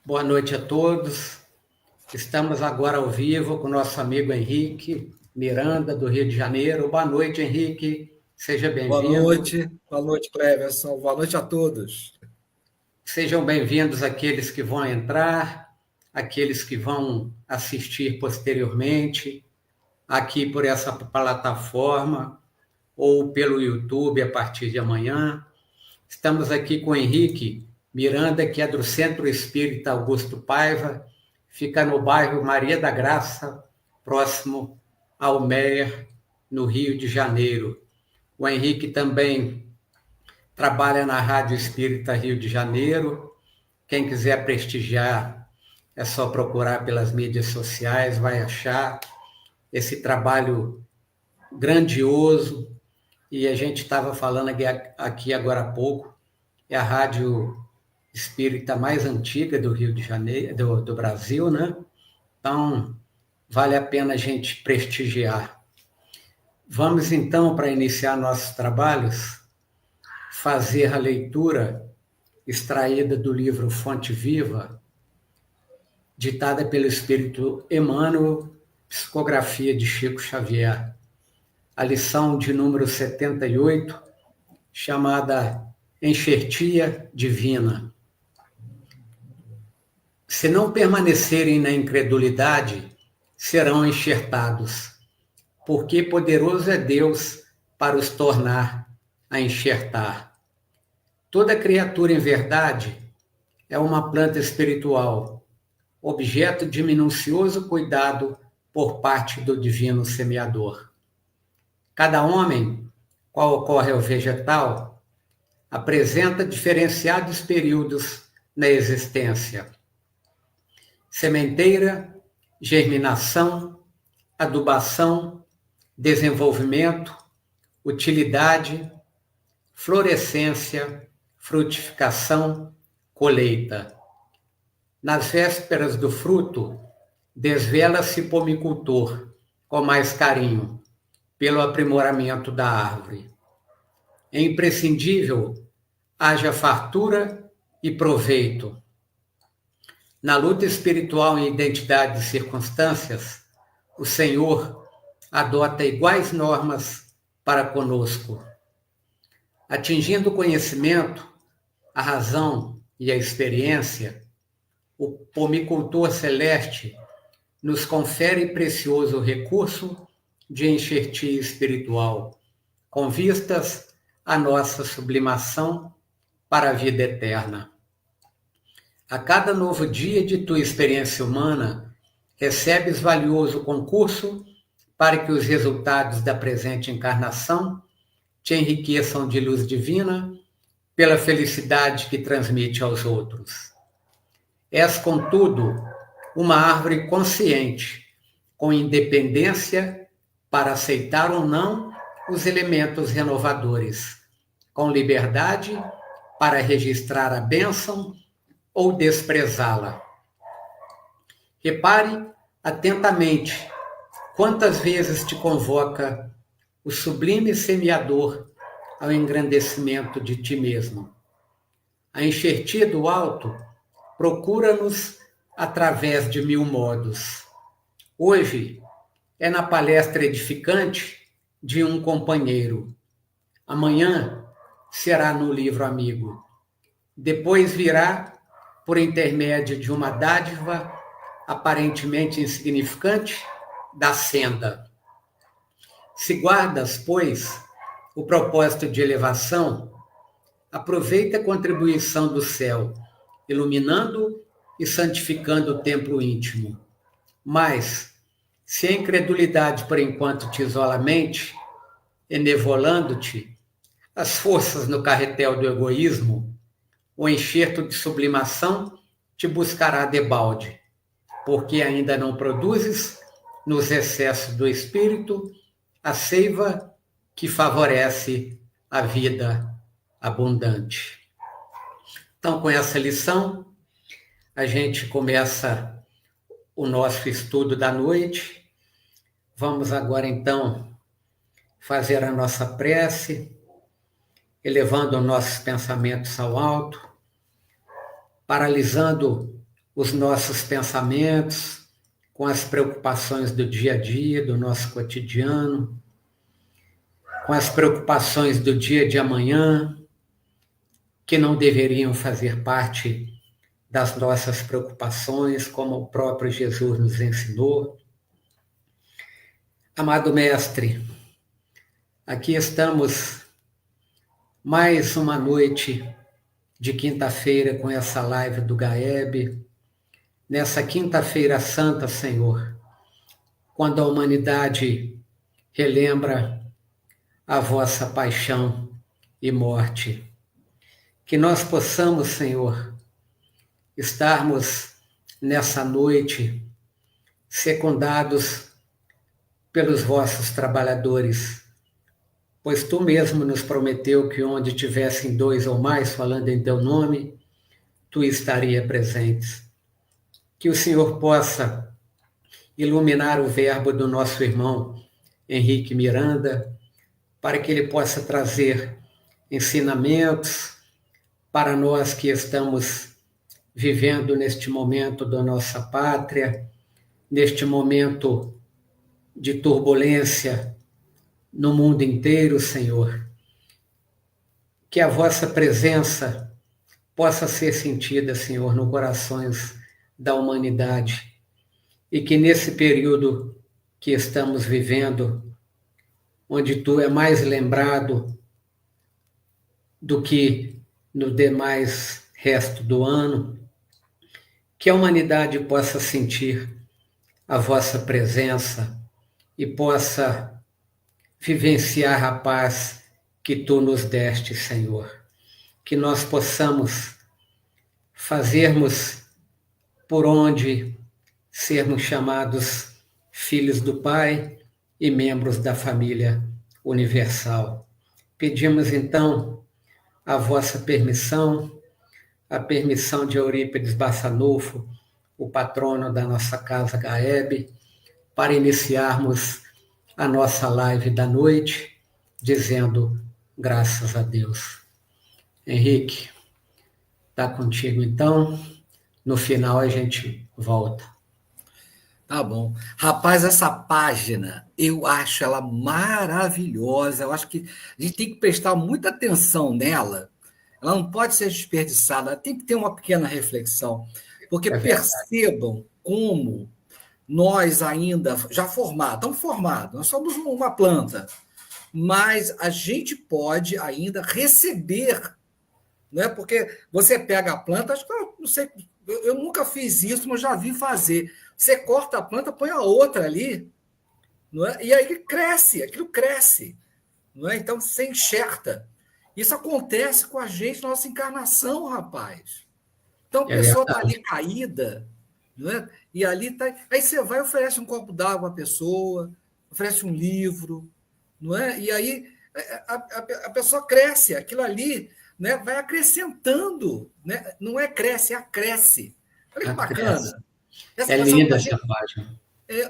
Boa noite a todos. Estamos agora ao vivo com o nosso amigo Henrique Miranda, do Rio de Janeiro. Boa noite, Henrique. Seja bem-vindo. Boa noite, Cleverson. Boa noite a todos. Sejam bem-vindos aqueles que vão entrar, aqueles que vão assistir posteriormente, aqui por essa plataforma ou pelo YouTube a partir de amanhã. Estamos aqui com o Henrique Miranda, que é do Centro Espírita Augusto Paiva, fica no bairro Maria da Graça, próximo ao Meier, no Rio de Janeiro. O Henrique também trabalha na Rádio Espírita Rio de Janeiro. Quem quiser prestigiar, é só procurar pelas mídias sociais, vai achar esse trabalho grandioso. E a gente estava falando aqui agora há pouco, é a rádio espírita mais antiga do Rio de Janeiro, do Brasil, né? Então, vale a pena a gente prestigiar. Vamos, então, para iniciar nossos trabalhos, fazer a leitura extraída do livro Fonte Viva, ditada pelo Espírito Emmanuel, psicografia de Chico Xavier. A lição de número 78, chamada Enxertia Divina. Se não permanecerem na incredulidade, serão enxertados, porque poderoso é Deus para os tornar a enxertar. Toda criatura, em verdade, é uma planta espiritual, objeto de minucioso cuidado por parte do divino semeador. Cada homem, qual ocorre ao vegetal, apresenta diferenciados períodos na existência. Sementeira, germinação, adubação, desenvolvimento, utilidade, florescência, frutificação, colheita. Nas vésperas do fruto, desvela-se pomicultor, com mais carinho, pelo aprimoramento da árvore. É imprescindível haja fartura e proveito. Na luta espiritual em identidade de circunstâncias, o Senhor adota iguais normas para conosco. Atingindo o conhecimento, a razão e a experiência, o pomicultor celeste nos confere precioso recurso de enxertia espiritual, com vistas à nossa sublimação para a vida eterna. A cada novo dia de tua experiência humana, recebes valioso concurso para que os resultados da presente encarnação te enriqueçam de luz divina pela felicidade que transmite aos outros. És, contudo, uma árvore consciente, com independência para aceitar ou não os elementos renovadores, com liberdade para registrar a bênção ou desprezá-la. Repare atentamente quantas vezes te convoca o sublime semeador ao engrandecimento de ti mesmo. A enxertia do alto procura-nos através de mil modos. Hoje é na palestra edificante de um companheiro. Amanhã será no livro amigo. Depois virá por intermédio de uma dádiva aparentemente insignificante da senda. Se guardas, pois, o propósito de elevação, aproveita a contribuição do céu, iluminando e santificando o templo íntimo. Mas, se a incredulidade por enquanto te isola a mente, enevolando-te, as forças no carretel do egoísmo, o enxerto de sublimação te buscará debalde, porque ainda não produzes, nos excessos do espírito, a seiva que favorece a vida abundante. Então, com essa lição, a gente começa o nosso estudo da noite. Vamos agora, então, fazer a nossa prece, elevando nossos pensamentos ao alto, paralisando os nossos pensamentos com as preocupações do dia a dia, do nosso cotidiano, com as preocupações do dia de amanhã, que não deveriam fazer parte das nossas preocupações, como o próprio Jesus nos ensinou. Amado Mestre, aqui estamos mais uma noite de quinta-feira com essa live do Gaeb, nessa quinta-feira santa, Senhor, quando a humanidade relembra a vossa paixão e morte. Que nós possamos, Senhor, estarmos nessa noite secundados pelos vossos trabalhadores, pois tu mesmo nos prometeu que onde tivessem dois ou mais falando em teu nome, tu estaria presente. Que o Senhor possa iluminar o verbo do nosso irmão Henrique Miranda, para que ele possa trazer ensinamentos para nós que estamos vivendo neste momento da nossa pátria, neste momento de turbulência no mundo inteiro, Senhor. Que a vossa presença possa ser sentida, Senhor, nos corações da humanidade e que nesse período que estamos vivendo, onde tu é mais lembrado do que no demais resto do ano, que a humanidade possa sentir a vossa presença e possa vivenciar a paz que tu nos deste, Senhor. Que nós possamos fazermos por onde sermos chamados filhos do Pai e membros da família universal. Pedimos, então, a vossa permissão, a permissão de Eurípides Bassanufo, o patrono da nossa casa Gaeb, para iniciarmos a nossa live da noite, dizendo graças a Deus. Henrique, está contigo então. No final a gente volta. Tá bom. Rapaz, essa página, eu acho ela maravilhosa. Eu acho que a gente tem que prestar muita atenção nela. Ela não pode ser desperdiçada, ela tem que ter uma pequena reflexão. Porque percebam como nós ainda, já estamos formados, nós somos uma planta, mas a gente pode ainda receber, não é? Porque você pega a planta, acho que eu não sei, eu nunca fiz isso, mas já vi fazer. Você corta a planta, põe a outra ali, não é? E aí cresce, aquilo cresce, não é? Então você enxerta. Isso acontece com a gente na nossa encarnação, rapaz. Então a pessoa está ali caída, não é? E ali tá. Aí você vai e oferece um copo d'água à pessoa, oferece um livro, não é? E aí a pessoa cresce, aquilo ali, né, vai acrescentando, né? Não é cresce, acresce. Olha que bacana. É linda essa página.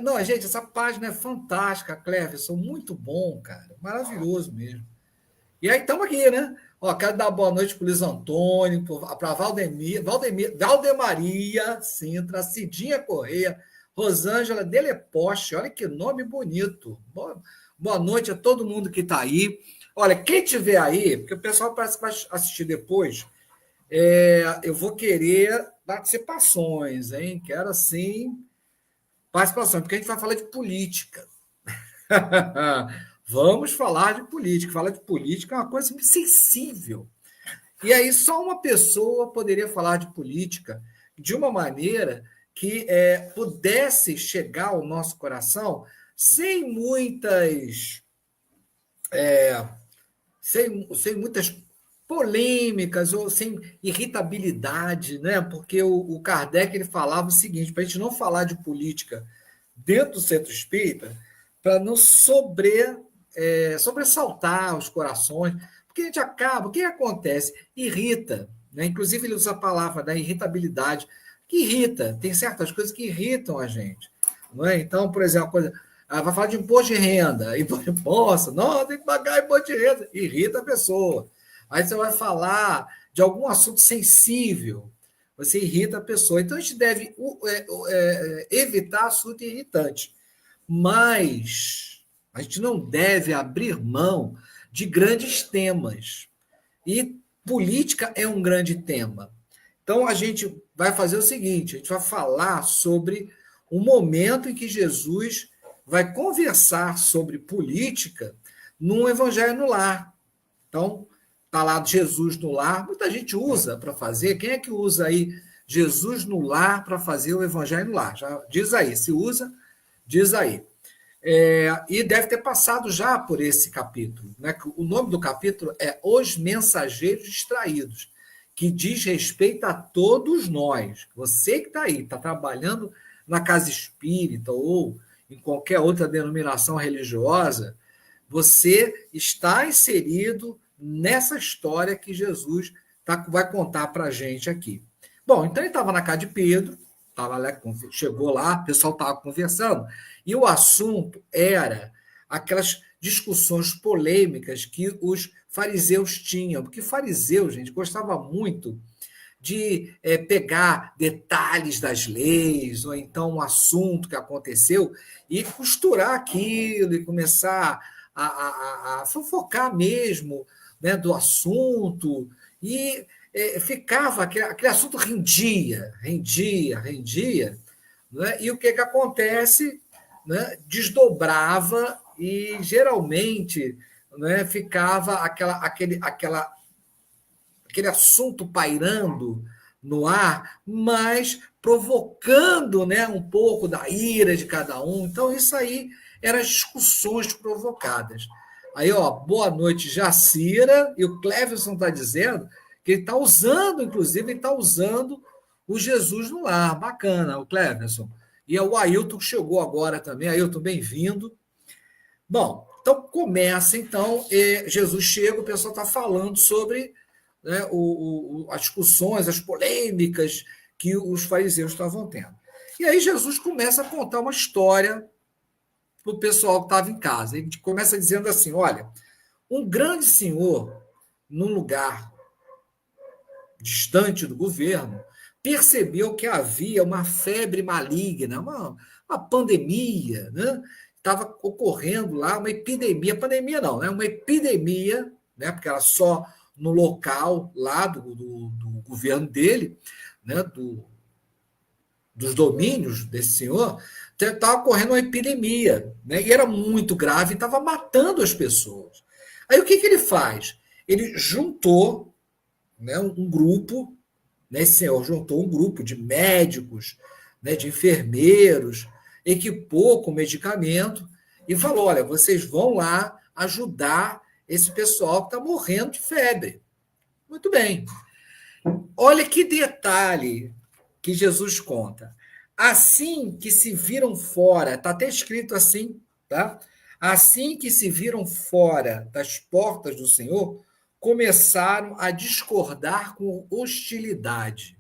Não, gente, essa página é fantástica, Cleverson, muito bom, cara, maravilhoso mesmo. E aí estamos aqui, né? Ó, quero dar boa noite para o Luiz Antônio, para Valdemaria Sintra, Cidinha Correia, Rosângela Deleposte, olha que nome bonito. Boa noite a todo mundo que está aí. Olha, quem tiver aí, porque o pessoal parece que vai assistir depois, eu vou querer participações, hein? Quero, assim, participações, porque a gente vai falar de política. Vamos falar de política. Falar de política é uma coisa muito sensível. E aí só uma pessoa poderia falar de política de uma maneira que pudesse chegar ao nosso coração sem muitas sem muitas polêmicas ou sem irritabilidade, né? Porque o Kardec ele falava o seguinte, para a gente não falar de política dentro do centro espírita, para não sobressaltar os corações, porque a gente acaba, o que acontece? Irrita, né? Inclusive ele usa a palavra da irritabilidade, que irrita, tem certas coisas que irritam a gente, não é? Então, por exemplo, vai falar de imposto de renda, imposto, não, tem que pagar imposto de renda, irrita a pessoa. Aí você vai falar de algum assunto sensível, você irrita a pessoa. Então, a gente deve evitar assunto irritante. Mas a gente não deve abrir mão de grandes temas. E política é um grande tema. Então, a gente vai fazer o seguinte: a gente vai falar sobre o momento em que Jesus vai conversar sobre política num Evangelho no Lar. Então, está lá Jesus no lar. Muita gente usa para fazer. Quem é que usa aí Jesus no lar para fazer o Evangelho no Lar? Já diz aí. Se usa, diz aí. E deve ter passado já por esse capítulo. Né? O nome do capítulo é Os Mensageiros Distraídos, que diz respeito a todos nós. Você que está aí, está trabalhando na casa espírita ou em qualquer outra denominação religiosa, você está inserido nessa história que Jesus vai contar para a gente aqui. Bom, então ele estava na casa de Pedro, chegou lá, o pessoal estava conversando, e o assunto era aquelas discussões polêmicas que os fariseus tinham, porque fariseu, gente, gostava muito de pegar detalhes das leis, ou então um assunto que aconteceu, e costurar aquilo, e começar a fofocar mesmo, né, do assunto, e ficava, aquele assunto rendia, né, e o que acontece? Né, desdobrava e geralmente, né, ficava aquele assunto pairando no ar, mas provocando, né, um pouco da ira de cada um. Então, isso aí eram as discussões provocadas. Aí, ó, boa noite, Jacira, e o Cleverson está dizendo que ele está usando, inclusive, ele está usando o Jesus no lar. Bacana, o Cleverson. E o Ailton chegou agora também. Ailton, bem-vindo. Bom, então começa, então, Jesus chega, o pessoal está falando sobre, né, as discussões, as polêmicas que os fariseus estavam tendo. E aí Jesus começa a contar uma história para o pessoal que estava em casa. Ele começa dizendo assim: olha, um grande senhor, num lugar distante do governo, percebeu que havia uma febre maligna, uma pandemia, né? Estava ocorrendo lá uma epidemia, pandemia não, né? Uma epidemia, né? Porque era só no local lá do governo dele, né? Dos domínios desse senhor, estava ocorrendo uma epidemia, né? E era muito grave, e estava matando as pessoas. Aí o que ele faz? Ele juntou, né, um grupo, né, esse senhor juntou um grupo de médicos, né, de enfermeiros, equipou com medicamento e falou: olha, vocês vão lá ajudar esse pessoal que está morrendo de febre. Muito bem. Olha que detalhe que Jesus conta. Assim que se viram fora, está até escrito assim, tá? Assim que se viram fora das portas do Senhor, começaram a discordar com hostilidade.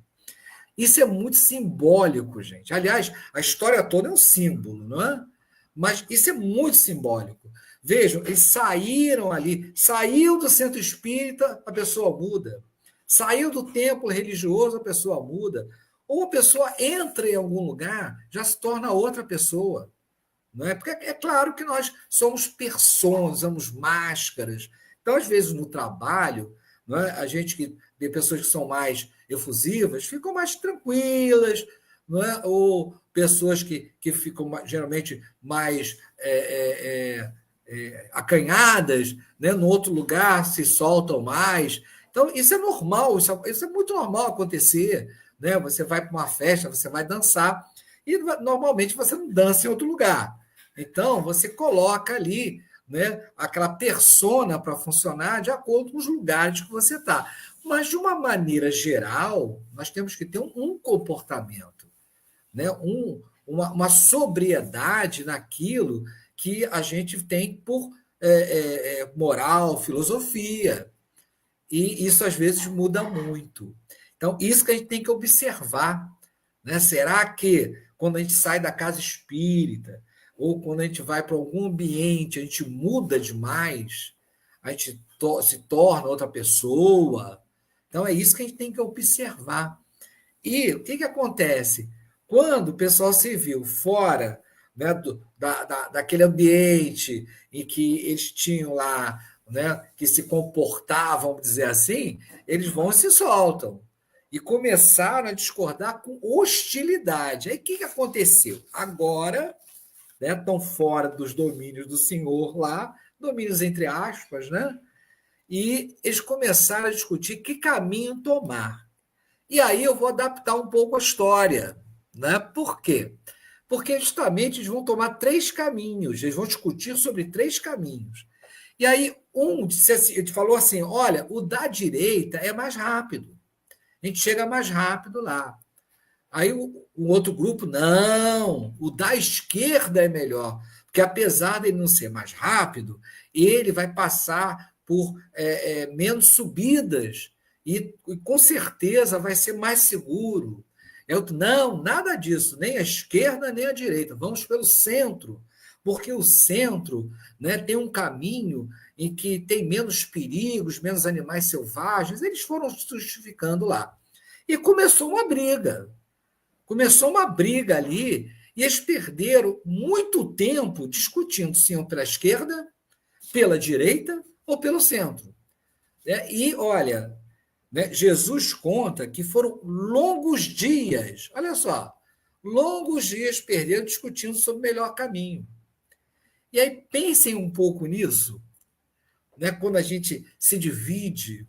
Isso é muito simbólico, gente. Aliás, a história toda é um símbolo, não é? Mas isso é muito simbólico. Vejam, eles saíram ali, saiu do centro espírita, a pessoa muda. Saiu do templo religioso, a pessoa muda. Ou a pessoa entra em algum lugar, já se torna outra pessoa. Não é? Porque é claro que nós somos pessoas, somos máscaras. Então, às vezes, no trabalho, não é? A gente que tem pessoas que são mais efusivas ficam mais tranquilas, não é? Ou pessoas que ficam geralmente mais acanhadas, né? No outro lugar se soltam mais. Então, isso é normal, isso é muito normal acontecer. Né? Você vai para uma festa, você vai dançar, e normalmente você não dança em outro lugar. Então, você coloca ali, né, aquela persona para funcionar de acordo com os lugares que você está. Mas, de uma maneira geral, nós temos que ter um comportamento, né, uma sobriedade naquilo que a gente tem por moral, filosofia. E isso, às vezes, muda muito. Então, isso que a gente tem que observar. Né? Será que, quando a gente sai da casa espírita, ou quando a gente vai para algum ambiente, a gente muda demais, a gente se torna outra pessoa? Então, é isso que a gente tem que observar. E o que acontece? Quando o pessoal se viu fora, né, daquele ambiente em que eles tinham lá, né, que se comportavam, vamos dizer assim, eles vão e se soltam. E começaram a discordar com hostilidade. Aí o que aconteceu? Agora, né, estão fora dos domínios do Senhor lá, domínios entre aspas, né? E eles começaram a discutir que caminho tomar. E aí eu vou adaptar um pouco a história, né? Por quê? Porque justamente eles vão tomar três caminhos, eles vão discutir sobre três caminhos. E aí um disse assim, ele falou assim: olha, o da direita é mais rápido, a gente chega mais rápido lá. Aí o outro grupo, não, o da esquerda é melhor, porque apesar de ele não ser mais rápido, ele vai passar por menos subidas e com certeza vai ser mais seguro. Não, nada disso, nem a esquerda nem a direita, vamos pelo centro, porque o centro, né, tem um caminho em que tem menos perigos, menos animais selvagens, eles foram justificando lá. E começou uma briga ali, e eles perderam muito tempo discutindo se iam pela esquerda, pela direita ou pelo centro. E, olha, né, Jesus conta que foram longos dias, olha só, longos dias perderam discutindo sobre o melhor caminho. E aí pensem um pouco nisso, né, quando a gente se divide,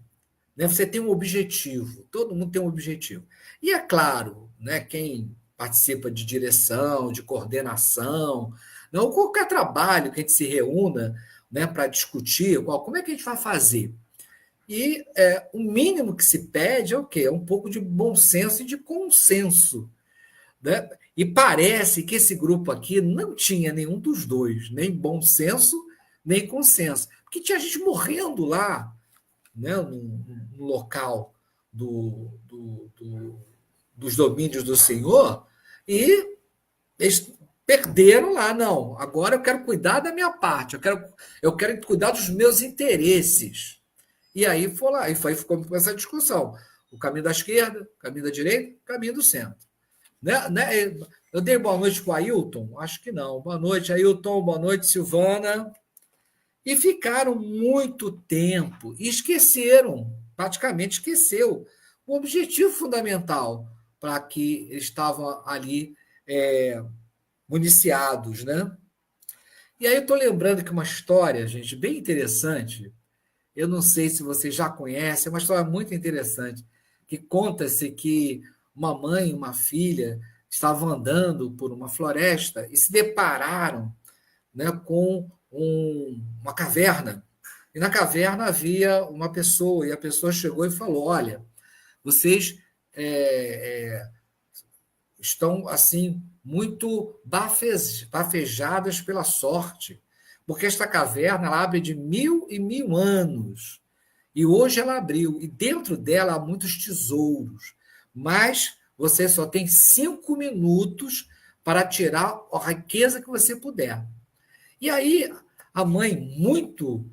né, você tem um objetivo, todo mundo tem um objetivo. E é claro, né, quem participa de direção, de coordenação, não qualquer trabalho que a gente se reúna, né, para discutir como é que a gente vai fazer. E o mínimo que se pede é o quê? É um pouco de bom senso e de consenso. Né? E parece que esse grupo aqui não tinha nenhum dos dois, nem bom senso, nem consenso. Porque tinha gente morrendo lá, né, no local dos domínios do Senhor, e eles perderam lá. Não, agora eu quero cuidar da minha parte, eu quero cuidar dos meus interesses. E aí foi lá, e ficou com essa discussão. O caminho da esquerda, o caminho da direita, o caminho do centro. Né? Eu dei boa noite para o Ailton? Acho que não. Boa noite, Ailton. Boa noite, Silvana. E ficaram muito tempo e esqueceram, praticamente esqueceu, o objetivo fundamental para que eles estavam ali municiados, né? E aí eu estou lembrando que uma história, gente, bem interessante, eu não sei se você já conhece, é uma história muito interessante, que conta-se que uma mãe e uma filha estavam andando por uma floresta e se depararam, né, com uma caverna. E na caverna havia uma pessoa, e a pessoa chegou e falou: olha, vocês estão assim muito bafejadas pela sorte, porque esta caverna ela abre de 1000 anos. E hoje ela abriu, e dentro dela há muitos tesouros. Mas você só tem 5 minutos para tirar a riqueza que você puder. E aí, a mãe, muito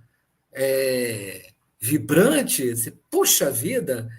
vibrante, puxa vida,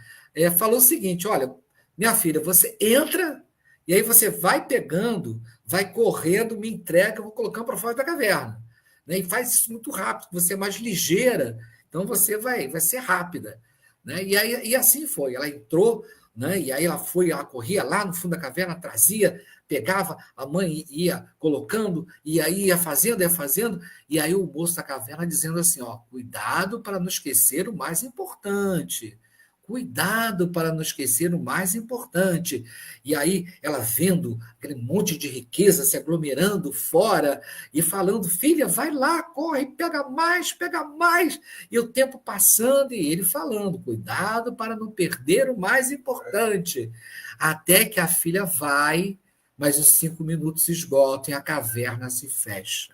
falou o seguinte: olha, minha filha, você entra e aí você vai pegando, vai correndo, me entrega, eu vou colocando para fora da caverna. Né? E faz isso muito rápido, você é mais ligeira, então você vai ser rápida. Né? E assim foi, ela entrou, né? E aí ela corria lá no fundo da caverna, trazia, pegava, a mãe ia colocando, e aí ia fazendo, e aí o moço da caverna dizendo assim: ó, cuidado para não esquecer o mais importante. Cuidado para não esquecer o mais importante. E aí ela vendo aquele monte de riqueza se aglomerando fora e falando: filha, vai lá, corre, pega mais, pega mais. E o tempo passando e ele falando: cuidado para não perder o mais importante. Até que a filha vai, mas os 5 minutos se esgotam e a caverna se fecha.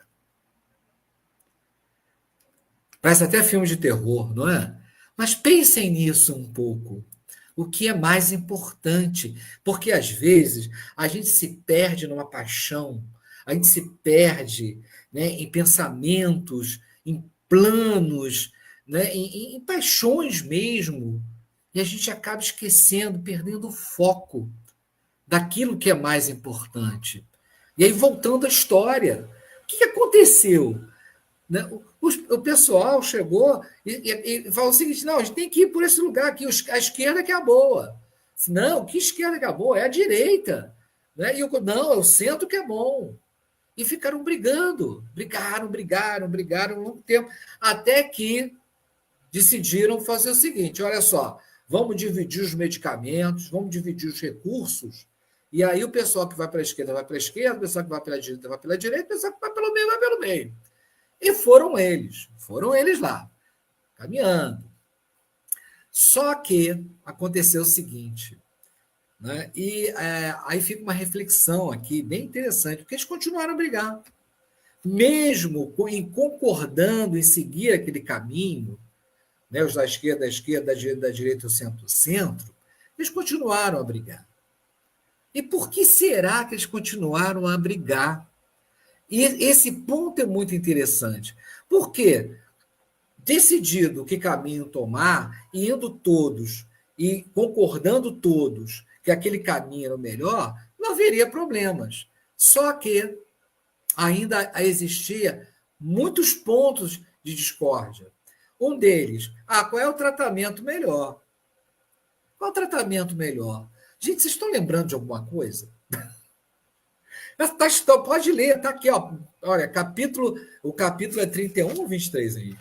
Parece até filme de terror, não é? Mas pensem nisso um pouco. O que é mais importante? Porque às vezes a gente se perde numa paixão, a gente se perde, né, em pensamentos, em planos, né, em paixões mesmo. E a gente acaba esquecendo, perdendo o foco. daquilo que é mais importante. E aí, voltando à história, o que aconteceu? Né? O pessoal chegou e falou o seguinte: não, a gente tem que ir por esse lugar aqui, a esquerda que é a boa. Não, que esquerda que é a boa? É a direita. Né? Não, é o centro que é bom. E ficaram brigando, brigaram um longo tempo, até que decidiram fazer o seguinte: olha só, vamos dividir os medicamentos, vamos dividir os recursos, e aí o pessoal que vai para a esquerda vai para a esquerda, o pessoal que vai pela direita vai pela direita, o pessoal que vai pelo meio vai pelo meio. E foram eles lá, caminhando. Só que aconteceu o seguinte, né? E aí fica uma reflexão aqui bem interessante, porque eles continuaram a brigar. Mesmo em concordando em seguir aquele caminho, né, os da esquerda, da direita, o centro, eles continuaram a brigar. E por que será que eles continuaram a brigar? E esse ponto é muito interessante. Por quê? Decidido que caminho tomar, indo todos e concordando todos que aquele caminho era o melhor, não haveria problemas. Só que ainda existia muitos pontos de discórdia. Um deles, qual é o tratamento melhor? Qual é o tratamento melhor? Gente, vocês estão lembrando de alguma coisa? Pode ler, está aqui, ó. Olha, o capítulo é 31 ou 23 aí?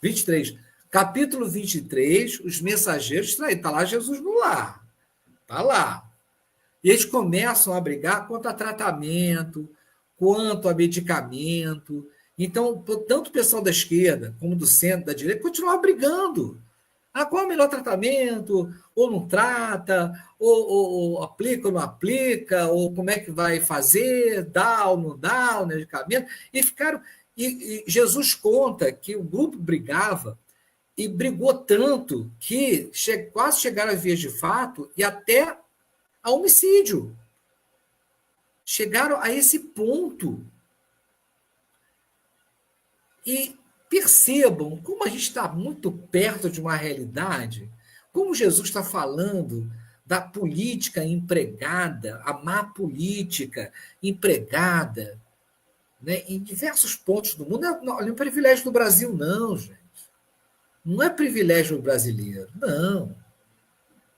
23. Capítulo 23, os mensageiros traíram. Está lá Jesus no lar. Está lá. E eles começam a brigar quanto a tratamento, quanto a medicamento. Então, tanto o pessoal da esquerda como do centro, da direita, continuam brigando. Qual é o melhor tratamento? Ou não trata? Ou aplica ou não aplica? Ou como é que vai fazer? Dá ou não dá o medicamento? E ficaram... E Jesus conta que o grupo brigava e brigou tanto que quase chegaram a vias de fato e até a homicídio. Chegaram a esse ponto. E percebam como a gente está muito perto de uma realidade, como Jesus está falando da política empregada, a má política empregada, né, em diversos pontos do mundo. Não é um privilégio do Brasil, não, gente. Não é privilégio brasileiro, não.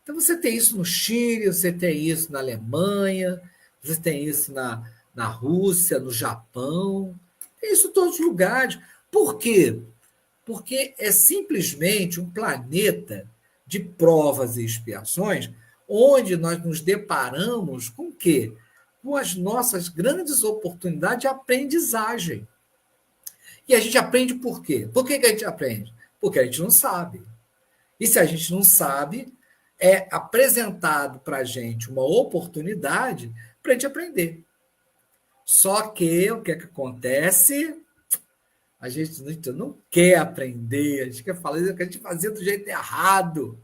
Então você tem isso no Chile, você tem isso na Alemanha, você tem isso na Rússia, no Japão, tem isso em todos os lugares. Por quê? Porque é simplesmente um planeta de provas e expiações onde nós nos deparamos com o quê? Com as nossas grandes oportunidades de aprendizagem. E a gente aprende por quê? Por que a gente aprende? Porque a gente não sabe. E se a gente não sabe, é apresentado para a gente uma oportunidade para a gente aprender. Só que o que acontece? A gente não quer aprender, a gente quer fazer do jeito errado.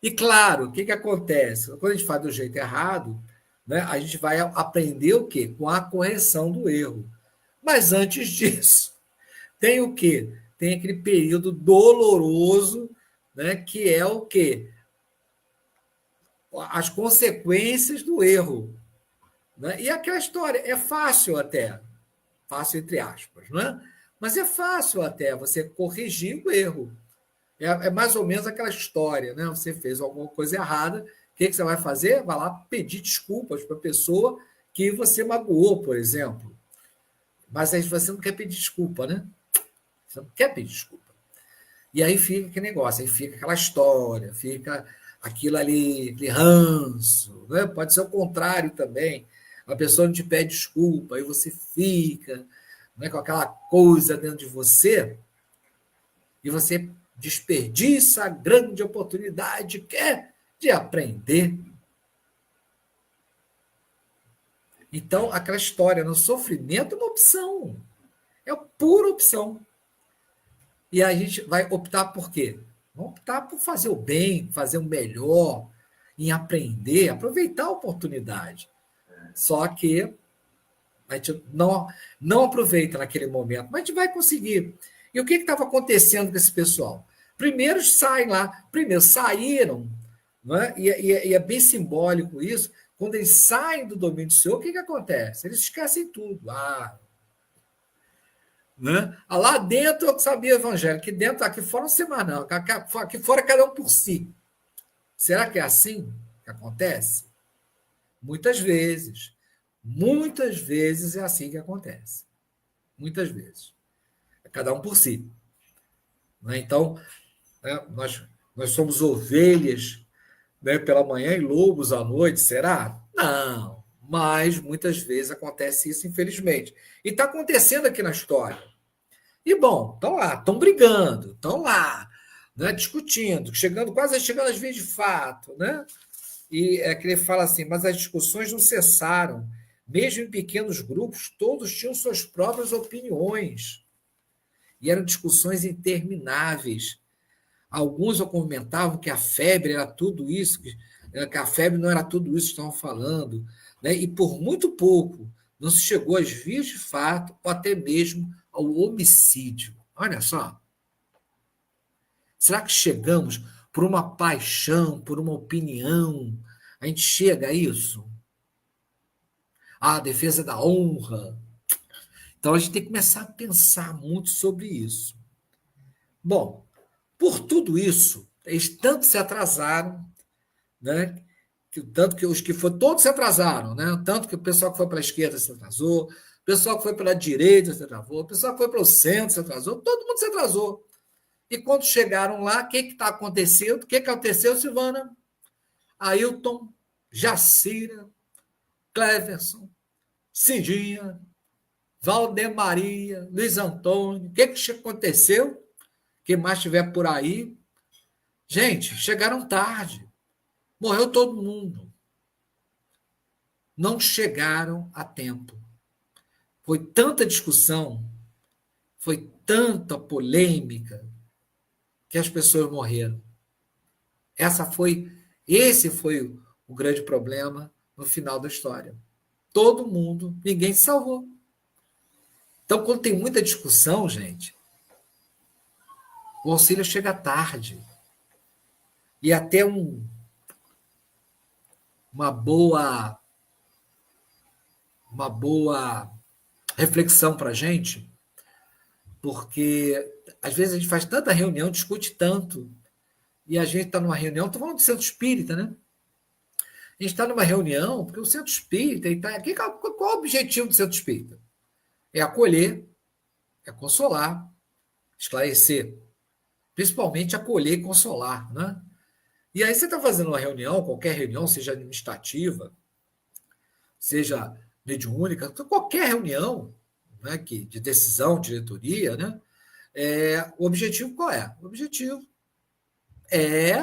E claro, o que acontece? Quando a gente faz do jeito errado, né, a gente vai aprender o quê? Com a correção do erro. Mas antes disso, tem o quê? Tem aquele período doloroso, né, que é o quê? As consequências do erro. Né? E aquela história é fácil até, fácil entre aspas, né? Mas é fácil até você corrigir o erro. É mais ou menos aquela história, né? Você fez alguma coisa errada, o que você vai fazer? Vai lá pedir desculpas para a pessoa que você magoou, por exemplo. Mas aí você não quer pedir desculpa, né? Você não quer pedir desculpa. E aí fica aquele negócio, aí fica aquela história, fica aquilo ali, aquele ranço, né? Pode ser o contrário também. A pessoa não te pede desculpa, aí você fica, né, com aquela coisa dentro de você e você desperdiça a grande oportunidade que é de aprender. Então, aquela história no sofrimento é uma opção. É pura opção. E a gente vai optar por quê? Vamos optar por fazer o bem, fazer o melhor, em aprender, aproveitar a oportunidade. Só que a gente não aproveita naquele momento, mas a gente vai conseguir. E o que estava acontecendo com esse pessoal? Primeiro saíram Não é? E é bem simbólico isso. Quando eles saem do domínio do Senhor, o que acontece? Eles esquecem tudo. Né? Lá dentro eu sabia o evangelho, aqui dentro, aqui fora não sei mais não. Aqui fora cada um por si. Será que é assim que acontece? Muitas vezes. Muitas vezes é assim que acontece. Muitas vezes. É cada um por si. Né? Então, né, nós somos ovelhas, né, pela manhã e lobos à noite, será? Não. Mas muitas vezes acontece isso, infelizmente. E está acontecendo aqui na história. E, bom, estão lá, estão brigando, estão lá, né, discutindo, quase chegando às vias de fato, né? E é que ele fala assim, mas as discussões não cessaram. Mesmo em pequenos grupos, todos tinham suas próprias opiniões. E eram discussões intermináveis. Alguns comentavam que a febre era tudo isso, que a febre não era tudo isso que estavam falando. Né? E por muito pouco não se chegou às vias de fato, ou até mesmo ao homicídio. Olha só. Será que chegamos por uma paixão, por uma opinião? A gente chega a isso? A defesa da honra. Então a gente tem que começar a pensar muito sobre isso. Bom, por tudo isso, eles tanto se atrasaram, né? Tanto que os que foram, todos se atrasaram, né? Tanto que o pessoal que foi para a esquerda se atrasou, o pessoal que foi para a direita se atrasou, o pessoal que foi para o centro se atrasou, todo mundo se atrasou. E quando chegaram lá, o que está acontecendo? O que aconteceu, Silvana? Ailton, Jacira, Cleverson, Cidinha, Valdemaria, Luiz Antônio. O que aconteceu? Quem mais estiver por aí? Gente, chegaram tarde. Morreu todo mundo. Não chegaram a tempo. Foi tanta discussão, foi tanta polêmica, que as pessoas morreram. Esse foi o grande problema no final da história. Todo mundo, ninguém se salvou. Então, quando tem muita discussão, gente, o auxílio chega tarde. E até uma boa reflexão para a gente, porque às vezes a gente faz tanta reunião, discute tanto, e a gente está numa reunião, estou falando do centro espírita, né? A gente está numa reunião, porque o centro espírita, qual é o objetivo do centro espírita? É acolher, é consolar, esclarecer, principalmente acolher e consolar, né? E aí você está fazendo uma reunião, qualquer reunião, seja administrativa, seja mediúnica, qualquer reunião, né, de decisão, diretoria, né? O objetivo qual é? O objetivo é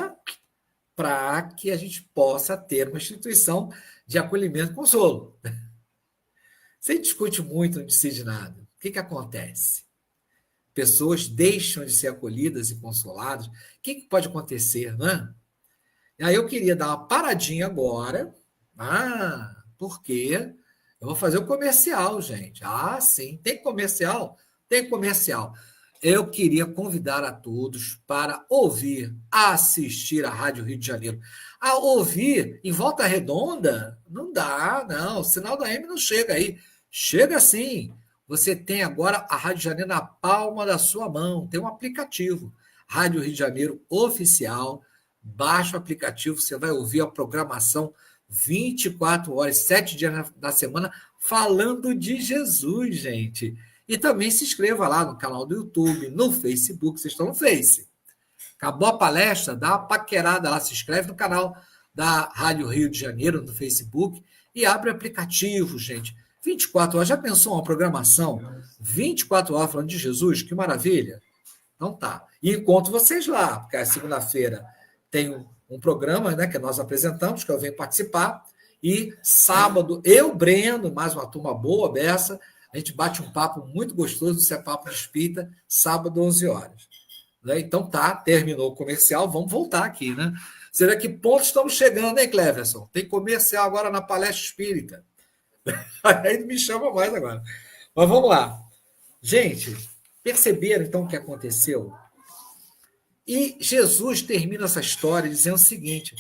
para que a gente possa ter uma instituição de acolhimento e consolo. Você discute muito, não decide nada. O que acontece? Pessoas deixam de ser acolhidas e consoladas. O que pode acontecer, não é? E aí eu queria dar uma paradinha agora, porque eu vou fazer o comercial, gente. Sim, tem comercial? Tem comercial. Eu queria convidar a todos para ouvir, assistir a Rádio Rio de Janeiro. A ouvir em Volta Redonda, não dá, não. O sinal da M não chega aí. Chega sim. Você tem agora a Rádio Janeiro na palma da sua mão. Tem um aplicativo, Rádio Rio de Janeiro Oficial. Baixa o aplicativo, você vai ouvir a programação 24 horas, 7 dias da semana, falando de Jesus, gente. E também se inscreva lá no canal do YouTube, no Facebook, vocês estão no Face. Acabou a palestra, dá uma paquerada lá, se inscreve no canal da Rádio Rio de Janeiro, no Facebook, e abre o aplicativo, gente. 24 horas, já pensou uma programação? 24 horas falando de Jesus, que maravilha. Então tá. E encontro vocês lá, porque a segunda-feira tem um programa, né, que nós apresentamos, que eu venho participar, e sábado, eu, Breno, mais uma turma boa dessa, a gente bate um papo muito gostoso, isso é Papo de Espírita, sábado, 11 horas. Né? Então tá, terminou o comercial, vamos voltar aqui, né? Será que ponto estamos chegando, hein, Cleverson? Tem comercial agora na Palestra Espírita. Aí não me chama mais agora. Mas vamos lá. Gente, perceberam então o que aconteceu? E Jesus termina essa história dizendo o seguinte: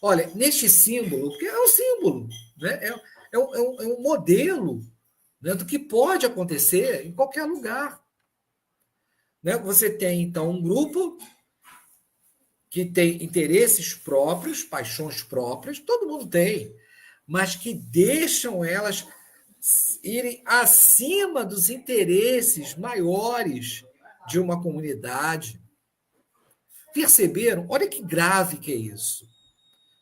Olha, neste símbolo, porque é um símbolo, né? É um modelo, né, do que pode acontecer em qualquer lugar. Né? Você tem, então, um grupo que tem interesses próprios, paixões próprias, todo mundo tem, mas que deixam elas irem acima dos interesses maiores de uma comunidade. Perceberam? Olha que grave que é isso.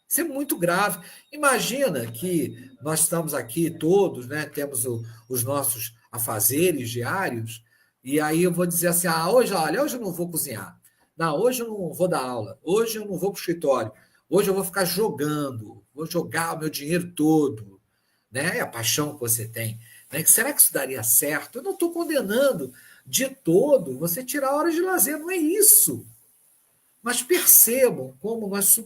Isso é muito grave. Imagina que nós estamos aqui todos, né, temos os nossos afazeres diários, e aí eu vou dizer assim: olha, hoje eu não vou cozinhar. Não, hoje eu não vou dar aula. Hoje eu não vou para o escritório. Hoje eu vou ficar jogando. Vou jogar o meu dinheiro todo. Né? É a paixão que você tem. Né? Será que isso daria certo? Eu não estou condenando de todo você tirar horas de lazer. Não é isso. Mas percebam como nós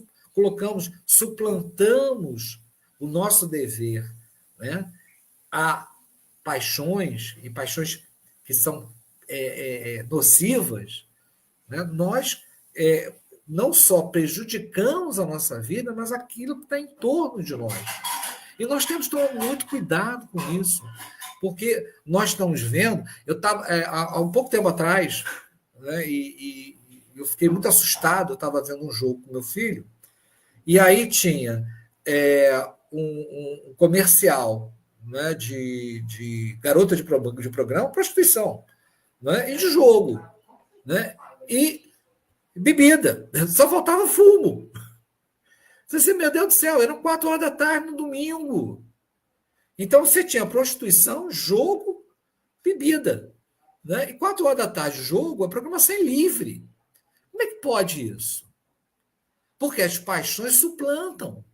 suplantamos o nosso dever, né, a paixões, e paixões que são nocivas, né, nós não só prejudicamos a nossa vida, mas aquilo que está em torno de nós. E nós temos que tomar muito cuidado com isso, porque nós estamos vendo. Eu estava, há um pouco tempo atrás, né, e eu fiquei muito assustado. Eu estava vendo um jogo com meu filho, e aí tinha um comercial, né, de garota de programa, prostituição, né, e de jogo, né, e bebida. Só faltava fumo. Você, meu Deus do céu, eram 4 horas da tarde no domingo. Então você tinha prostituição, jogo, bebida. Né? E 4 horas da tarde, jogo, a programação é livre. Como é que pode isso? Porque as paixões suplantam.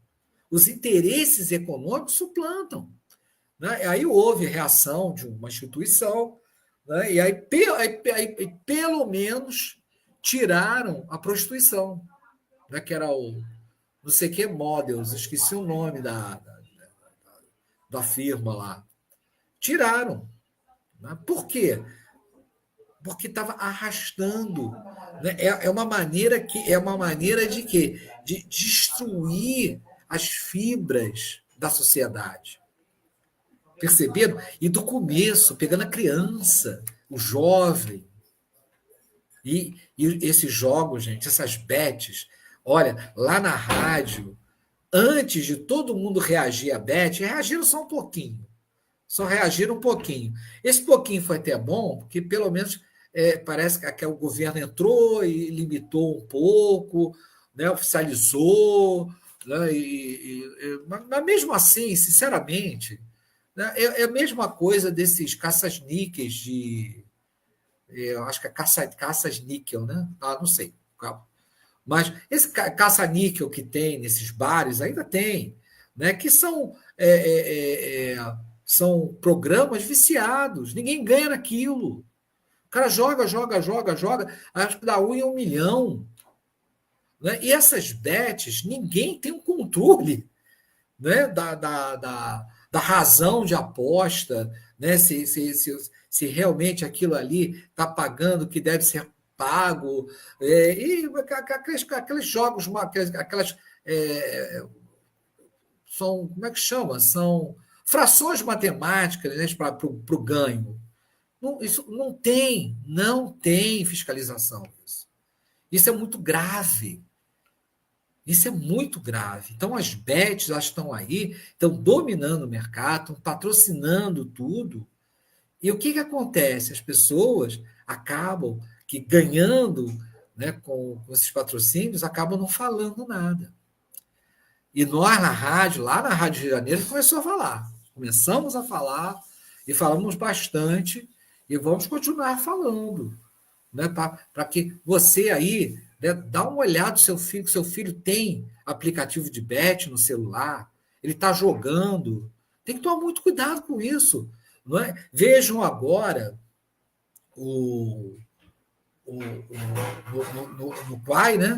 Os interesses econômicos suplantam. Né? Aí houve reação de uma instituição, né? E aí, pelo menos, tiraram a prostituição, né? Que era o não sei o que Models, esqueci o nome da firma lá. Tiraram. Né? Por quê? Porque estava arrastando. Né? É uma maneira de quê? De destruir as fibras da sociedade. Perceberam? E do começo, pegando a criança, o jovem. E esses jogos, gente, essas bets, olha, lá na rádio, antes de todo mundo reagir a bet, reagiram só um pouquinho. Só reagiram um pouquinho. Esse pouquinho foi até bom, porque pelo menos parece que o governo entrou e limitou um pouco, né, oficializou, né, mas mesmo assim, sinceramente, né, é a mesma coisa desses caças-níqueis eu acho que é caças-níquel, né? Não sei. Mas esse caça-níquel que tem nesses bares ainda tem, né? Que são programas viciados. Ninguém ganha naquilo. O cara joga, acho que dá 1 milhão. Né? E essas bets, ninguém tem um controle, né, da razão de aposta, né, se realmente aquilo ali está pagando o que deve ser pago, e aqueles jogos, aquelas são, como é que chama? São frações matemáticas, né, para o ganho. Isso não tem fiscalização. Isso é muito grave. Isso é muito grave. Então, as bets elas estão aí, estão dominando o mercado, estão patrocinando tudo. E o que acontece? As pessoas acabam que ganhando, né, com esses patrocínios, acabam não falando nada. E nós, lá na Rádio Rio de Janeiro, começamos a falar, e falamos bastante, e vamos continuar falando, né, para que você aí, né, dá uma olhada no seu filho tem aplicativo de bet no celular, ele está jogando, tem que tomar muito cuidado com isso. Não é? Vejam agora no Quai, né?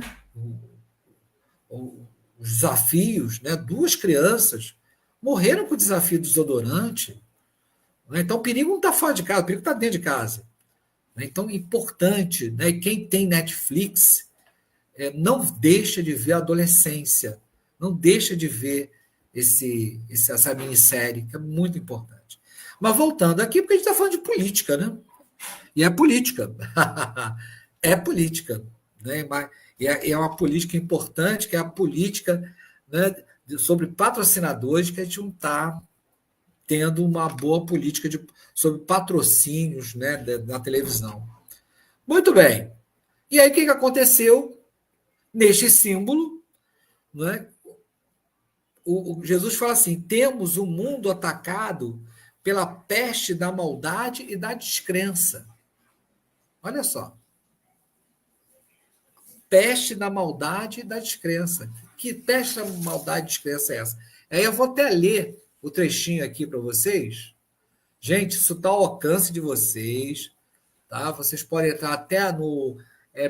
Os desafios, né? 2 crianças morreram com o desafio do desodorante. Né? Então, o perigo não está fora de casa, o perigo está dentro de casa. Né? Então, importante, né? Quem tem Netflix não deixa de ver a adolescência. Não deixa de ver essa minissérie, que é muito importante. Mas voltando aqui, porque a gente está falando de política, né? E é política. É política. Né? E é uma política importante, que é a política, né, sobre patrocinadores, que a gente não está tendo uma boa política sobre patrocínios, né, na televisão. Muito bem. E aí, o que aconteceu neste símbolo? Né? Jesus fala assim: temos o mundo atacado pela peste da maldade e da descrença. Olha só. Peste da maldade e da descrença. Que peste da maldade e descrença é essa? Aí eu vou até ler o trechinho aqui para vocês. Gente, isso está ao alcance de vocês. Tá? Vocês podem entrar até no...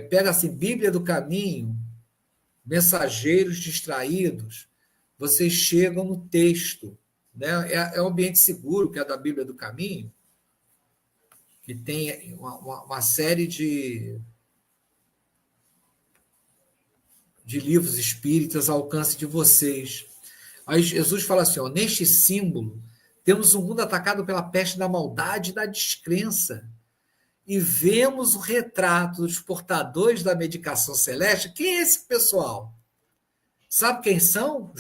pega assim, Bíblia do Caminho, Mensageiros Distraídos. Vocês chegam no texto. Né? É um ambiente seguro, que é da Bíblia do Caminho, que tem uma série de livros espíritas ao alcance de vocês. Aí Jesus fala assim, neste símbolo, temos um mundo atacado pela peste da maldade e da descrença. E vemos o retrato dos portadores da medicação celeste. Quem é esse pessoal? Sabe quem são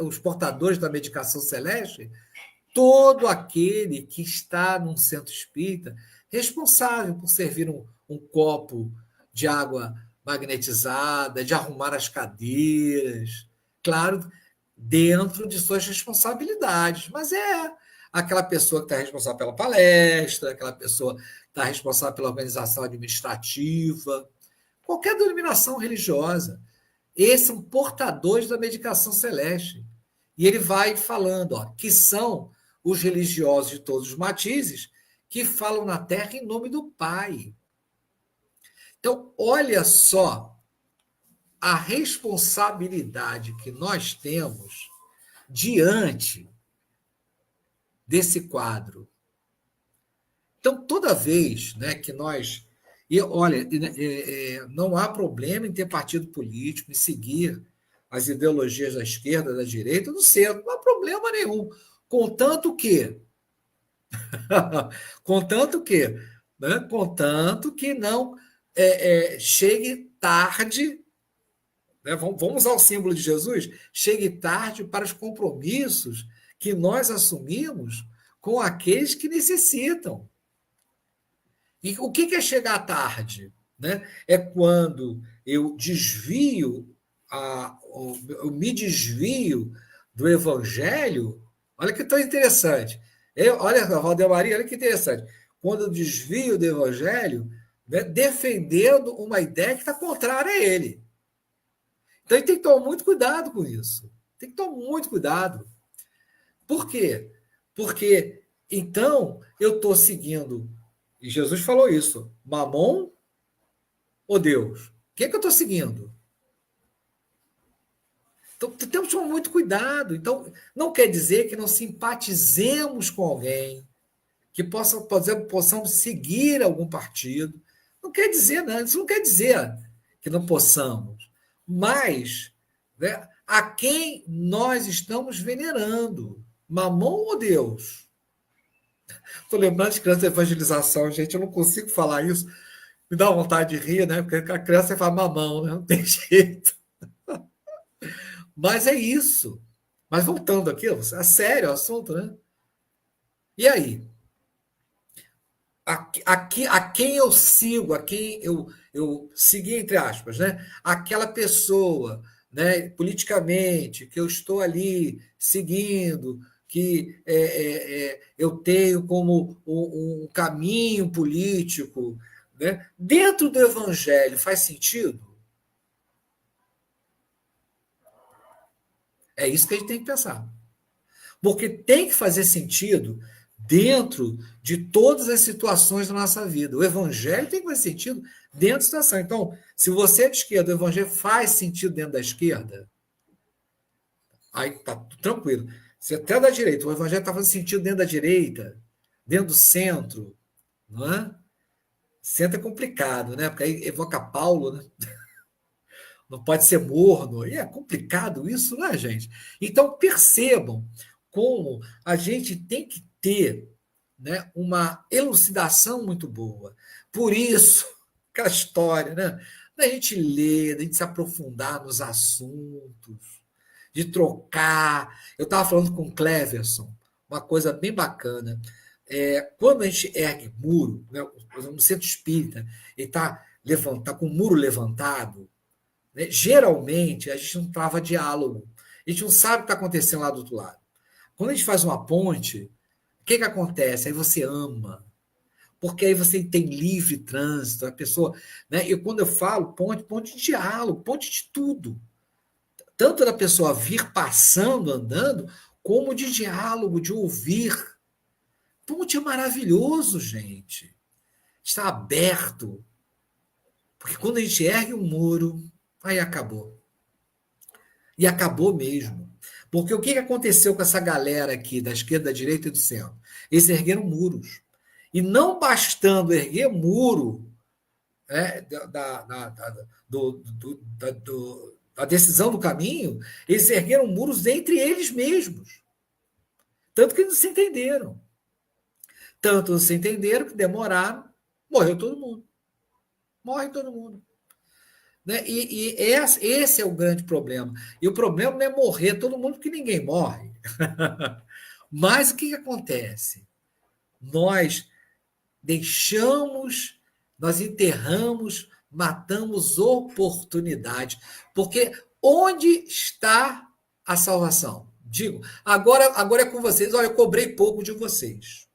os portadores da medicação celeste? Todo aquele que está num centro espírita responsável por servir um copo de água magnetizada, de arrumar as cadeiras, claro, dentro de suas responsabilidades, mas é aquela pessoa que está responsável pela palestra, aquela pessoa que está responsável pela organização administrativa, qualquer denominação religiosa. Esses são portadores da medicação celeste. E ele vai falando que são os religiosos de todos os matizes que falam na terra em nome do Pai. Então, olha só a responsabilidade que nós temos diante desse quadro. Então, toda vez, né, que nós... E, olha, não há problema em ter partido político, em seguir as ideologias da esquerda, da direita, do centro. Não há problema nenhum. Contanto que... contanto que não chegue tarde, né? Vamos usar o símbolo de Jesus, chegue tarde para os compromissos que nós assumimos com aqueles que necessitam. E o que é chegar tarde? Né? É quando eu me desvio do evangelho. Olha que tão interessante. Olha, Valdemaria, olha que interessante. Quando eu desvio do evangelho, né, defendendo uma ideia que está contrária a ele. Então, a gente tem que tomar muito cuidado com isso. Tem que tomar muito cuidado. Por quê? Porque, então, eu estou seguindo, e Jesus falou isso, Mamon ou Deus? O que eu estou seguindo? Então, temos que tomar muito cuidado. Então, não quer dizer que não simpatizemos com alguém, que possamos seguir algum partido. Não quer dizer, não. Isso não quer dizer que não possamos. Mas, né, a quem nós estamos venerando? Mamon ou Deus? Estou lembrando de criança de evangelização, gente. Eu não consigo falar isso. Me dá vontade de rir, né? Porque a criança fala mamão, né? Não tem jeito. Mas é isso. Mas voltando aqui, é sério o assunto, né? E aí? A quem eu sigo, a quem eu segui, entre aspas, né? Aquela pessoa, né, politicamente, que eu estou ali seguindo, que eu tenho como um caminho político, né? Dentro do evangelho faz sentido? É isso que a gente tem que pensar. Porque tem que fazer sentido dentro de todas as situações da nossa vida. O evangelho tem que fazer sentido dentro da situação. Então, se você é de esquerda, o evangelho faz sentido dentro da esquerda, aí tá tranquilo. Se até da direita, o evangelho está fazendo sentido dentro da direita, dentro do centro, não é? Centro é complicado, né? Porque aí evoca Paulo, né? não pode ser morno. E é complicado isso, né, gente? Então, percebam como a gente tem que ter, né, uma elucidação muito boa. Por isso, aquela história, né? Da gente ler, da gente se aprofundar nos assuntos, de trocar. Eu estava falando com o Cleverson, uma coisa bem bacana. Quando a gente ergue muro, né, no centro espírita, ele está tá com o muro levantado, né, geralmente a gente não trava diálogo. A gente não sabe o que está acontecendo lá do outro lado. Quando a gente faz uma ponte, o que acontece? Aí você ama, porque aí você tem livre trânsito, a pessoa. Né? E quando eu falo ponte, ponte de diálogo, ponte de tudo. Tanto da pessoa vir passando, andando, como de diálogo, de ouvir. Ponte é maravilhoso, gente. Está aberto. Porque quando a gente ergue um muro, aí acabou. E acabou mesmo. Porque o que aconteceu com essa galera aqui, da esquerda, da direita e do centro? Eles ergueram muros. E não bastando erguer muro, né, da decisão do caminho, eles ergueram muros entre eles mesmos. Tanto que eles não se entenderam. Tanto não se entenderam que demoraram, morreu todo mundo. Morre todo mundo. Né? Esse é o grande problema. E o problema não é morrer todo mundo, porque ninguém morre. Mas o que acontece? Nós deixamos, nós enterramos, matamos oportunidade. Porque onde está a salvação? Digo, agora é com vocês. Olha, eu cobrei pouco de vocês.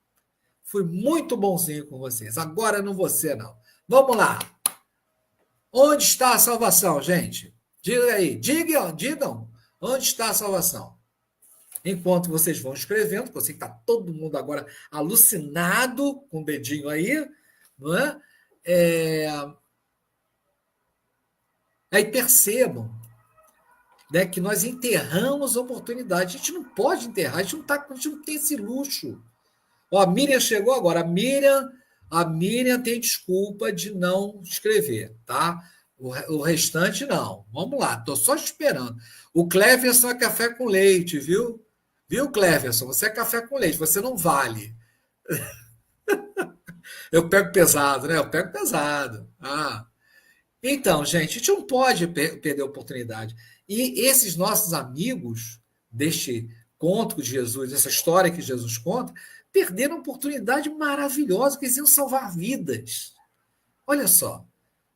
Fui muito bonzinho com vocês. Agora não vou ser, não. Vamos lá. Onde está a salvação, gente? Diga aí. Digam. Onde está a salvação? Enquanto vocês vão escrevendo, eu sei que está todo mundo agora alucinado com o dedinho aí, não é? Aí percebam, né, que nós enterramos a oportunidade. A gente não pode enterrar, a gente não tem esse luxo. Ó, a Miriam chegou agora. A Miriam tem desculpa de não escrever, tá? O restante não. Vamos lá, estou só esperando. O Cleverson é café com leite, viu? Viu, Cleverson? Você é café com leite, você não vale. Eu pego pesado, né? Eu pego pesado. Então, gente, a gente não pode perder a oportunidade. E esses nossos amigos deste conto de Jesus, dessa história que Jesus conta, perderam uma oportunidade maravilhosa, que eles iam salvar vidas. Olha só,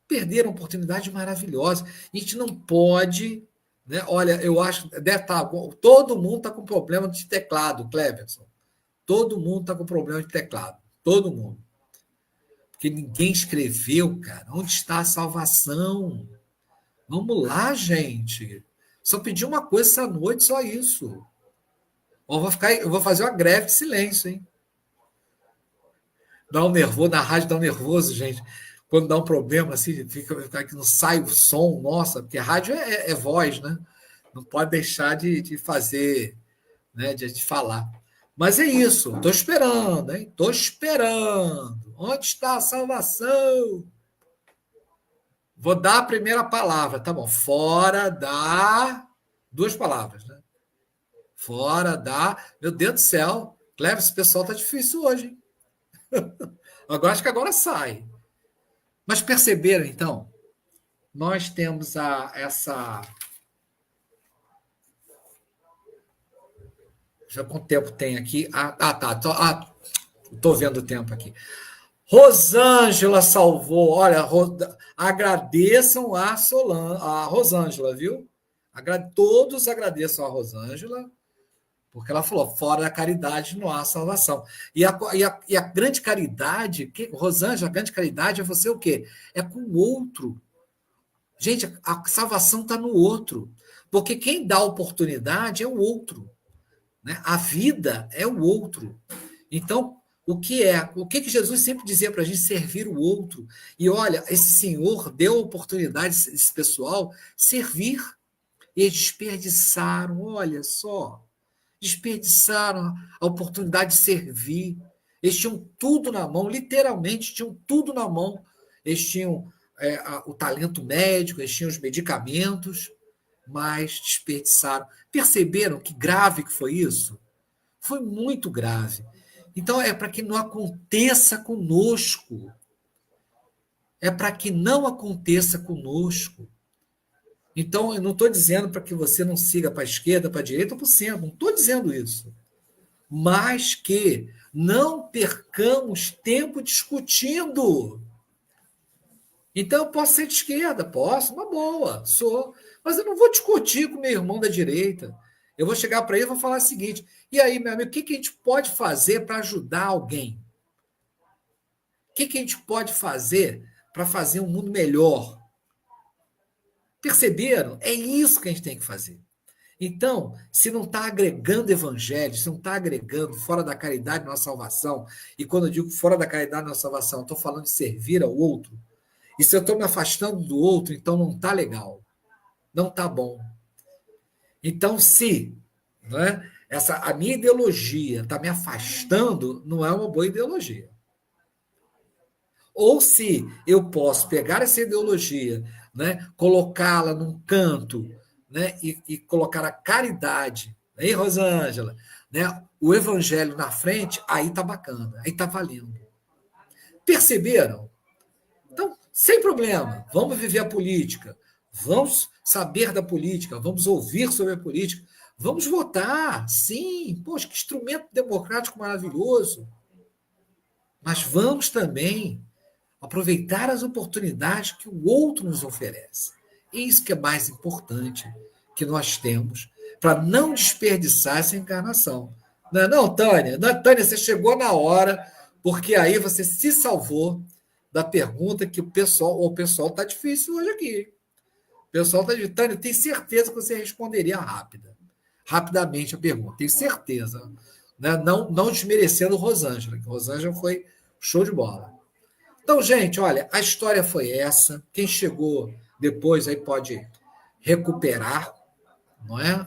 perderam uma oportunidade maravilhosa. A gente não pode, né? Olha, eu acho que deve estar, todo mundo está com problema de teclado, Cleverson. Todo mundo está com problema de teclado. Todo mundo. Porque ninguém escreveu, cara. Onde está a salvação? Vamos lá, gente. Só pedi uma coisa essa noite, só isso. Eu vou fazer uma greve de silêncio, hein? Dá um nervoso, na rádio dá um nervoso, gente. Quando dá um problema assim, fica que não sai o som, nossa, porque a rádio é voz, né? Não pode deixar de fazer, né? De falar. Mas é isso, estou esperando, hein? Estou esperando. Onde está a salvação? Vou dar a primeira palavra, tá bom? Fora da. Duas palavras, né? Fora da. Meu Deus do céu, Cleber, esse pessoal tá difícil hoje, hein? Agora acho que agora sai. Mas perceberam, então? Nós temos essa. Já quanto tempo tem aqui? Tá. Estou vendo o tempo aqui. Rosângela salvou. Olha, agradeçam a Rosângela, viu? Todos agradeçam a Rosângela, porque ela falou: fora da caridade não há salvação. E a grande caridade, Rosângela, a grande caridade é você o quê? É com o outro. Gente, a salvação está no outro. Porque quem dá oportunidade é o outro. Né? A vida é o outro. Então, o que Jesus sempre dizia para a gente? Servir o outro. E olha, esse senhor deu a oportunidade, esse pessoal, servir. Eles desperdiçaram, olha só, desperdiçaram a oportunidade de servir. Eles tinham tudo na mão, literalmente tinham tudo na mão. Eles tinham o talento médico, eles tinham os medicamentos, mas desperdiçaram. Perceberam que grave que foi isso? Foi muito grave. Então, é para que não aconteça conosco. É para que não aconteça conosco. Então, eu não estou dizendo para que você não siga para a esquerda, para a direita ou para o centro. Não estou dizendo isso. Mas que não percamos tempo discutindo. Então, eu posso ser de esquerda, posso, uma boa, sou. Mas eu não vou discutir com meu irmão da direita. Eu vou chegar para ele e vou falar o seguinte: e aí, meu amigo, o que a gente pode fazer para ajudar alguém? O que a gente pode fazer para fazer um mundo melhor? Perceberam? É isso que a gente tem que fazer. Então, se não está agregando evangelho, se não está agregando fora da caridade nossa salvação, e quando eu digo fora da caridade nossa salvação, estou falando de servir ao outro, e se eu estou me afastando do outro, então não está legal, não está bom. Então, se a minha ideologia está me afastando, não é uma boa ideologia. Ou se eu posso pegar essa ideologia, colocá-la num canto, e colocar a caridade, aí, Rosângela, o evangelho na frente, aí está bacana, aí está valendo. Perceberam? Então, sem problema, vamos viver a política, vamos saber da política, vamos ouvir sobre a política, vamos votar, sim, poxa, que instrumento democrático maravilhoso. Mas vamos também aproveitar as oportunidades que o outro nos oferece. Isso que é mais importante que nós temos para não desperdiçar essa encarnação. Não, Tânia? Tânia, você chegou na hora, porque aí você se salvou da pergunta que o pessoal está difícil hoje aqui. O pessoal está difícil. Tânia, tenho certeza que você responderia rapidamente a pergunta. Tenho certeza. Não desmerecendo Rosângela, que Rosângela foi show de bola. Então, gente, olha, a história foi essa. Quem chegou depois aí pode recuperar, não é?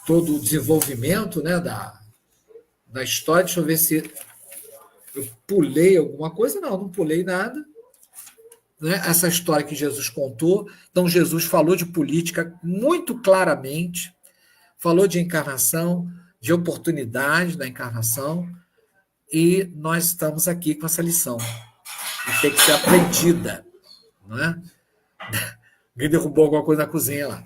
Todo o desenvolvimento, da história. Deixa eu ver se eu pulei alguma coisa. Não pulei nada. Essa história que Jesus contou. Então, Jesus falou de política muito claramente, falou de encarnação, de oportunidade da encarnação, e nós estamos aqui com essa lição, que tem que ser aprendida. Não é? Alguém derrubou alguma coisa na cozinha lá.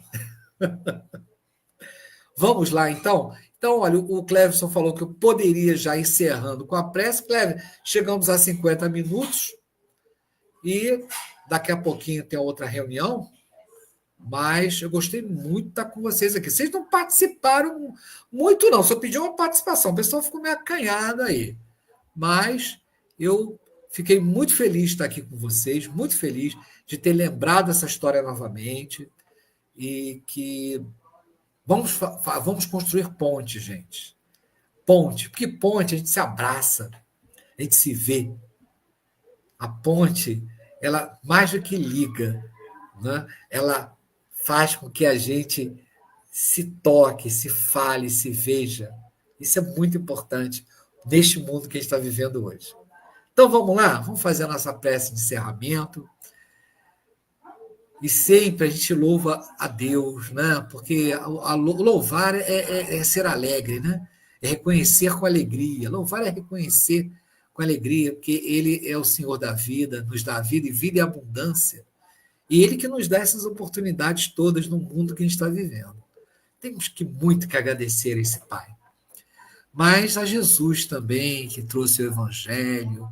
Vamos lá, então? Então, olha, o Cleverson falou que eu poderia já encerrando com a prece. Clever, chegamos a 50 minutos e daqui a pouquinho tem outra reunião, mas eu gostei muito de estar com vocês aqui. Vocês não participaram muito, não, só pedi uma participação. O pessoal ficou meio acanhado aí. Mas eu fiquei muito feliz de estar aqui com vocês, muito feliz de ter lembrado essa história novamente e que vamos construir ponte, gente. Ponte, porque ponte a gente se abraça, a gente se vê. A ponte, ela mais do que liga, ela faz com que a gente se toque, se fale, se veja. Isso é muito importante neste mundo que a gente está vivendo hoje. Então, vamos lá? Vamos fazer a nossa prece de encerramento. E sempre a gente louva a Deus, porque louvar é ser alegre, é reconhecer com alegria. Louvar é reconhecer com alegria, porque Ele é o Senhor da vida, nos dá vida e vida e abundância. E Ele que nos dá essas oportunidades todas no mundo que a gente está vivendo. Temos muito que agradecer a esse Pai. Mas a Jesus também, que trouxe o Evangelho,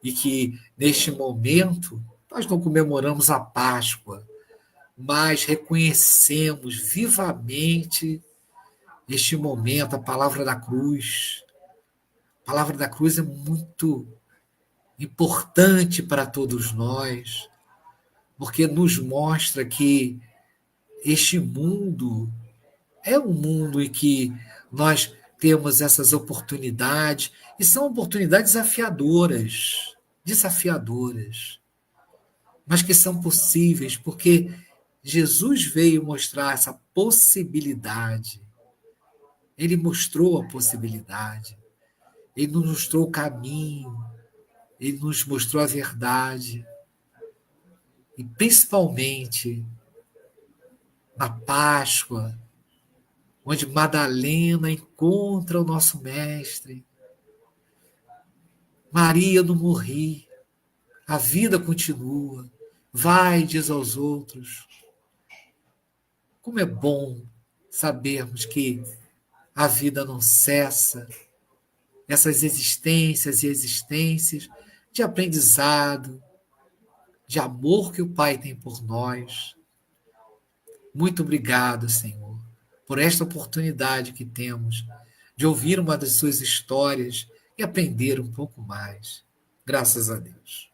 e que, neste momento, nós não comemoramos a Páscoa, mas reconhecemos vivamente, neste momento, a palavra da cruz. A palavra da cruz é muito importante para todos nós, porque nos mostra que este mundo é um mundo em que nós temos essas oportunidades, e são oportunidades desafiadoras, mas que são possíveis, porque Jesus veio mostrar essa possibilidade. Ele mostrou a possibilidade, ele nos mostrou o caminho, Ele nos mostrou a verdade. E principalmente na Páscoa, onde Madalena encontra o nosso Mestre. Maria, eu não morri, a vida continua. Vai, diz aos outros. Como é bom sabermos que a vida não cessa, essas existências e existências de aprendizado, de amor que o Pai tem por nós. Muito obrigado, Senhor, por esta oportunidade que temos de ouvir uma das suas histórias e aprender um pouco mais. Graças a Deus.